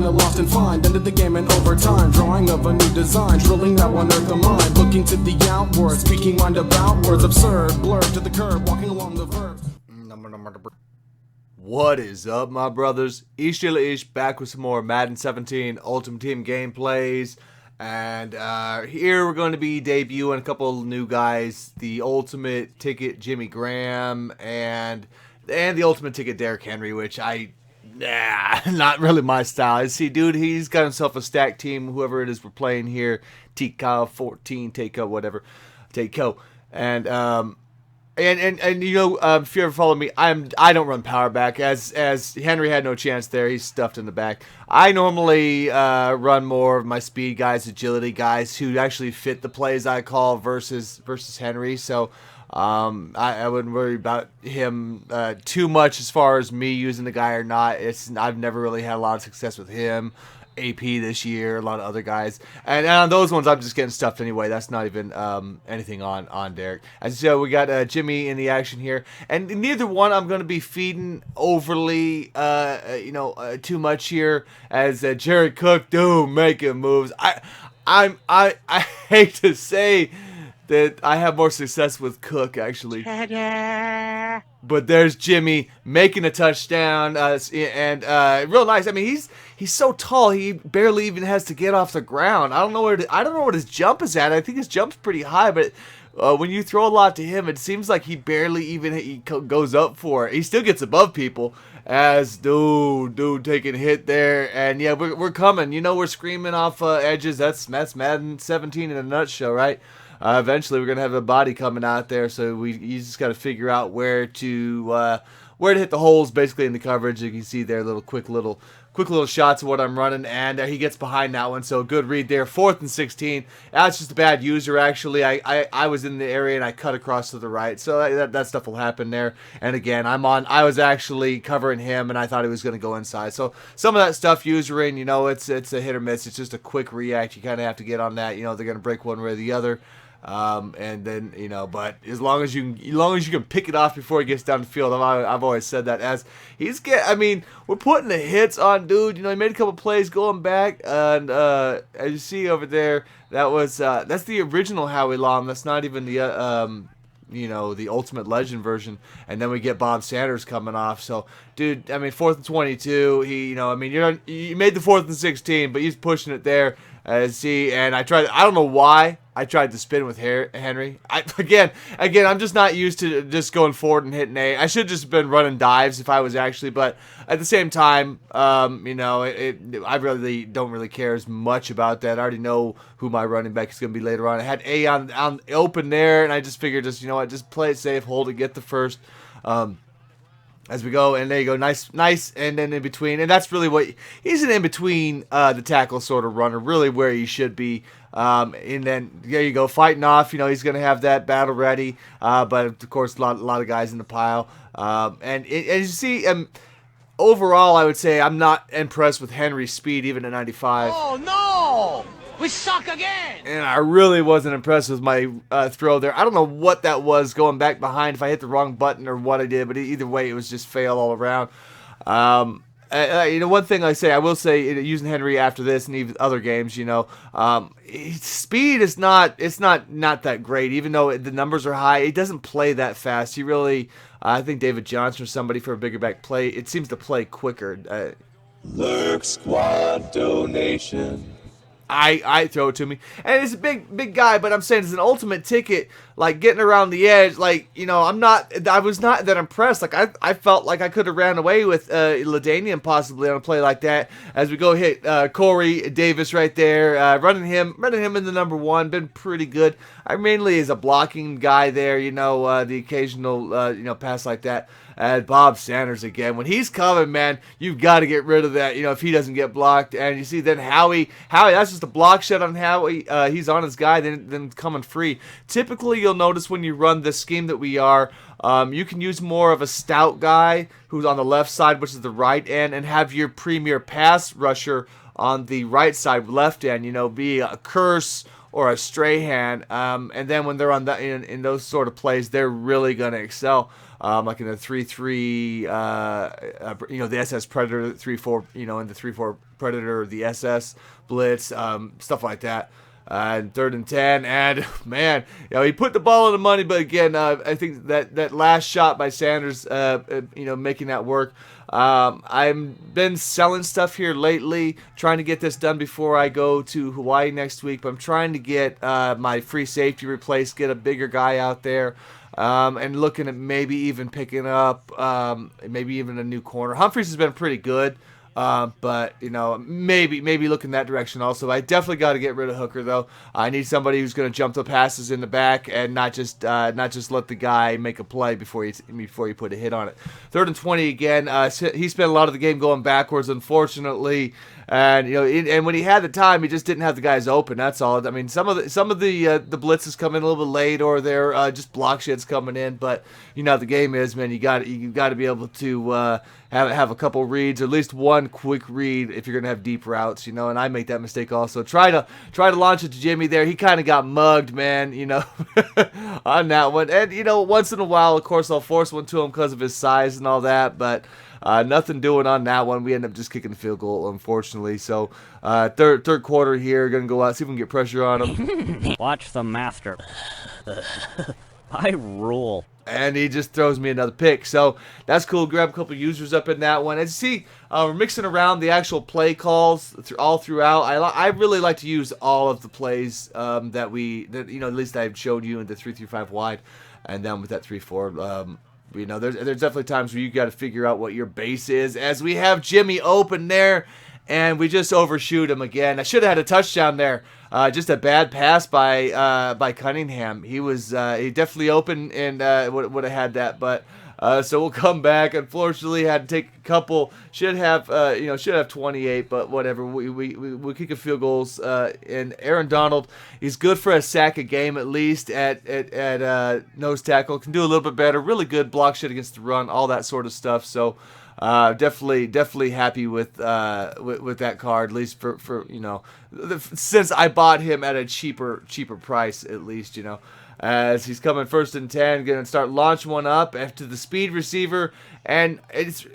kinda lost and find. Ended the game in overtime, drawing of a new design, drilling that one earth of mine. Looking to the outward, speaking mind about words absurd, blurred to the curb, walking along the verb. What is up, my brothers? Dela back with some more Madden 17 Ultimate Team gameplays. And here we're going to be debuting a couple of new guys. The Ultimate Ticket Jimmy Graham and the Ultimate Ticket Derrick Henry, which not really my style. I see, dude, he's got himself a stacked team, whoever it is we're playing here. TK 14, Takeo, whatever. Takeo. And you know, if you ever follow me, I don't run power back, as Henry had no chance there. He's stuffed in the back. I normally run more of my speed guys, agility guys who actually fit the plays I call versus Henry. So I wouldn't worry about him too much as far as me using the guy or not. I've never really had a lot of success with him. AP this year, a lot of other guys, and on those ones I'm just getting stuffed anyway. That's not even anything on Derrick. And so we got Jimmy in the action here, and neither one I'm going to be feeding overly too much here, as Jared Cook making moves. I hate to say that I have more success with Cook, actually. But there's Jimmy making a touchdown, and real nice. I mean, he's so tall, he barely even has to get off the ground. I don't know what his jump is at. I think his jump's pretty high, but when you throw a lot to him, it seems like he barely even goes up for it. He still gets above people. As dude taking a hit there, and yeah, we're coming. You know, we're screaming off edges. That's Madden 17 in a nutshell, right? Eventually, we're gonna have a body coming out there, so you just got to figure out where to hit the holes, basically in the coverage. You can see there, quick little shots of what I'm running, and he gets behind that one. So good read there. 4th and 16. That's just a bad user, actually. I was in the area and I cut across to the right, so that stuff will happen there. And again, I was actually covering him, and I thought he was going to go inside. So some of that stuff usering, you know, it's a hit or miss. It's just a quick react. You kind of have to get on that. You know, they're going to break one way or the other. And then, you know, but as long as you can pick it off before he gets down the field, I've always said that. As I mean, we're putting the hits on, dude. You know, he made a couple plays going back, and as you see over there, that's the original Howie Long. That's not even the the Ultimate Legend version. And then we get Bob Sanders coming off. So, dude, I mean, 4th and 22. You made the 4th and 16, but he's pushing it there. And I don't know why I tried to spin with Henry. Again, I'm just not used to just going forward and hitting A. I should have just been running dives if I was actually, but at the same time, I really don't really care as much about that. I already know who my running back is going to be later on. I had A on open there, and I just figured just play it safe, hold it, get the first. As we go, and there you go, nice, and then in between, and that's really what he's an in between the tackle sort of runner, really where he should be. And then there you go, fighting off. You know, he's gonna have that battle ready, but of course, a lot of guys in the pile. And as you see, overall, I would say I'm not impressed with Henry's speed, even at 95. Oh no! We suck again! And I really wasn't impressed with my throw there. I don't know what that was going back behind, if I hit the wrong button or what I did, but either way, it was just fail all around. One thing I will say, using Henry after this and even other games, speed is not that great. Even though the numbers are high, it doesn't play that fast. He really, I think David Johnson or somebody for a bigger back play, it seems to play quicker. Lurk Squad donation. I throw it to me, and it's a big guy, but I'm saying it's an ultimate ticket, like getting around the edge, I was not that impressed. Like I felt like I could have ran away with LaDainian possibly on a play like that. As we go hit Corey Davis right there, running him in the number 1, been pretty good. I mainly is a blocking guy there, the occasional pass like that. Bob Sanders again. When he's coming, man, you've got to get rid of that, if he doesn't get blocked. And you see then Howie, that's just a block shot on Howie. He's on his guy, then coming free. Typically, you'll notice when you run the scheme that we are, you can use more of a stout guy who's on the left side, which is the right end, and have your premier pass rusher on the right side, left end, be a Curse or a Strahan. And then when they're on in those sort of plays, they're really going to excel. like in the 3-3, the SS Predator, 3-4, in the 3-4 Predator, the SS Blitz, stuff like that. And 3rd and 10, and man, he put the ball in the money, but again, I think that last shot by Sanders, making that work. I've been selling stuff here lately, trying to get this done before I go to Hawaii next week, but I'm trying to get my free safety replaced, get a bigger guy out there, and looking at maybe even picking up maybe even a new corner. Humphries has been pretty good. But maybe look in that direction also. I definitely got to get rid of Hooker though. I need somebody who's going to jump the passes in the back and not just let the guy make a play before you put a hit on it. 3rd and 20 again. He spent a lot of the game going backwards, unfortunately. And and when he had the time, he just didn't have the guys open. That's all. I mean, some of the blitzes come in a little bit late, or they're just block shits coming in. But the game is, man. You got to be able to have a couple reads, or at least one quick read if you're gonna have deep routes. And I make that mistake also. Try to launch it to Jimmy there. He kind of got mugged, man. On that one. And once in a while, of course, I'll force one to him because of his size and all that, but. Nothing doing on that one. We end up just kicking the field goal, unfortunately. So, third quarter here. Going to go out, see if we can get pressure on him. Watch the master. I rule. And he just throws me another pick. So, that's cool. Grab a couple users up in that one. As you see, we're mixing around the actual play calls all throughout. I really like to use all of the plays that at least I've showed you in the 3-3-5 wide. And then with that 3-4, there's definitely times where you got to figure out what your base is. As we have Jimmy open there, and we just overshoot him again. I should have had a touchdown there. Just a bad pass by Cunningham. He definitely open and would have had that, but. So we'll come back. Unfortunately, had to take a couple. Should have 28, but whatever. We kick a field goals. And Aaron Donald, he's good for a sack a game at least at nose tackle. Can do a little bit better. Really good block shit against the run, all that sort of stuff. So definitely happy with that card, at least for since I bought him at a cheaper price at least. As he's coming 1st and 10, going to start launching one up after the speed receiver, and it's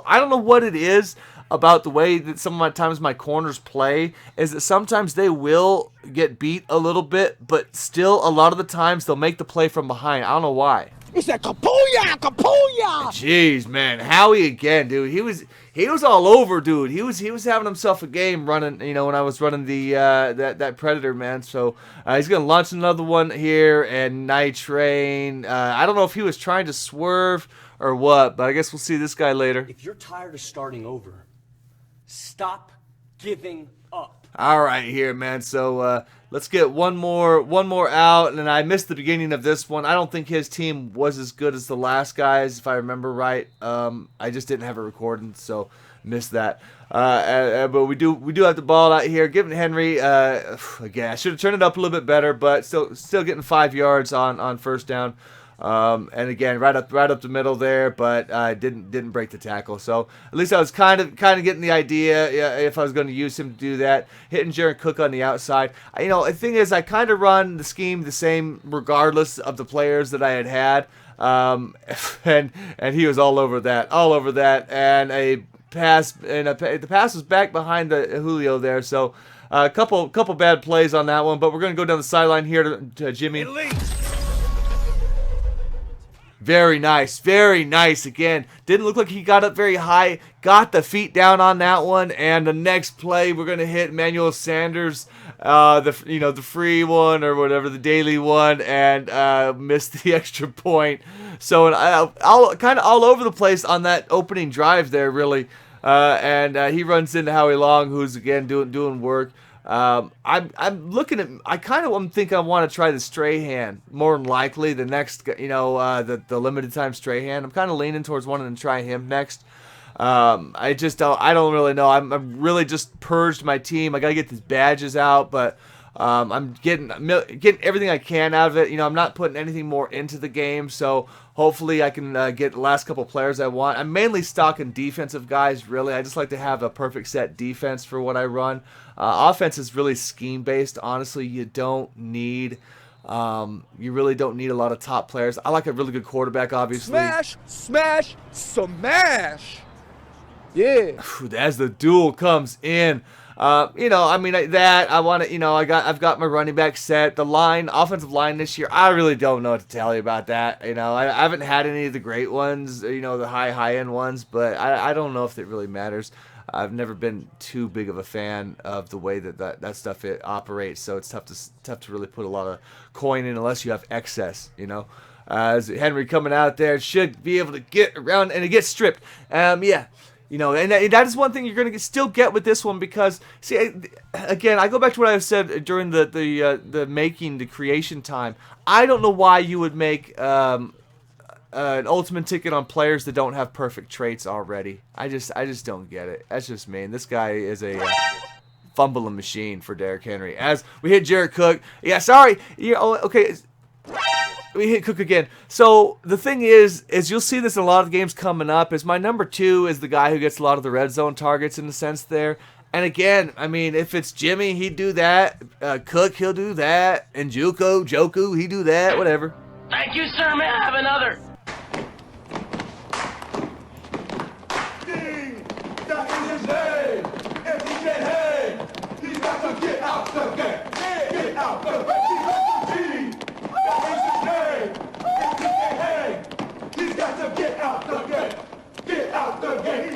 I don't know what it is about the way that sometimes my corners play, is that sometimes they will get beat a little bit, but still a lot of the times they'll make the play from behind. I don't know why. It's a kapooyah, kapooyah. Jeez, man, Howie again, dude. He was all over, dude. He was having himself a game running. When I was running the that Predator, man. So he's gonna launch another one here, and Night Train. I don't know if he was trying to swerve or what, but I guess we'll see this guy later. If you're tired of starting over, stop giving up. All right, here, man. So let's get one more out. And I missed the beginning of this one. I don't think his team was as good as the last guys, if I remember right. I just didn't have it recorded, so missed that. But we do have the ball out here. Giving Henry again. I should have turned it up a little bit better, but still getting 5 yards on 1st down. And again, right up the middle there, but didn't break the tackle. So at least I was kind of getting the idea if I was going to use him to do that. Hitting Jaron Cook on the outside. The thing is, I kind of run the scheme the same regardless of the players that I had. And he was all over that, and the pass was back behind the Julio there. So a couple bad plays on that one, but we're going to go down the sideline here to Jimmy. Very nice again. Didn't look like he got up very high. Got the feet down on that one, and the next play we're gonna hit Emmanuel Sanders, the free one or whatever, the daily one, and missed the extra point. So kind of all over the place on that opening drive there, really. And he runs into Howie Long, who's again doing work. I'm looking at. I'm thinking I want to try the Strahan more than likely. The next, the limited time Strahan. I'm kind of leaning towards wanting to try him next. I don't really know. I'm really just purged my team. I gotta get these badges out, but I'm getting everything I can out of it. I'm not putting anything more into the game, so hopefully I can get the last couple players I want. I'm mainly stocking defensive guys, really. I just like to have a perfect set defense for what I run. Offense is really scheme-based. Honestly, you don't need You really don't need a lot of top players. I like a really good quarterback, obviously. Smash, smash, smash. Yeah. As the duel comes in, you know, I mean that I want to, you know, I've got my running back set. The offensive line this year, I really don't know what to tell you about that. You know, I haven't had any of the great ones, you know, the high end ones, but I don't know if it really matters. I've never been too big of a fan of the way that stuff it operates, so it's tough to really put a lot of coin in unless you have excess, you know. As Henry coming out there should be able to get around, and it gets stripped. Yeah. You know, and that is one thing you're going to still get with this one because, see, again, I go back to what I said during the creation time. I don't know why you would make an ultimate ticket on players that don't have perfect traits already. I just don't get it. That's just me. And this guy is a fumbling machine for Derrick Henry. As we hit Jared Cook. Yeah, sorry. Yeah, okay. We hit Cook again. So the thing is you'll see this in a lot of games coming up, is my number 2 is the guy who gets a lot of the red zone targets in the sense there. And again, I mean, if it's Jimmy, he'd do that. Cook, he'll do that. And Joku, he'd do that. Whatever. Thank you, sir. May I have another?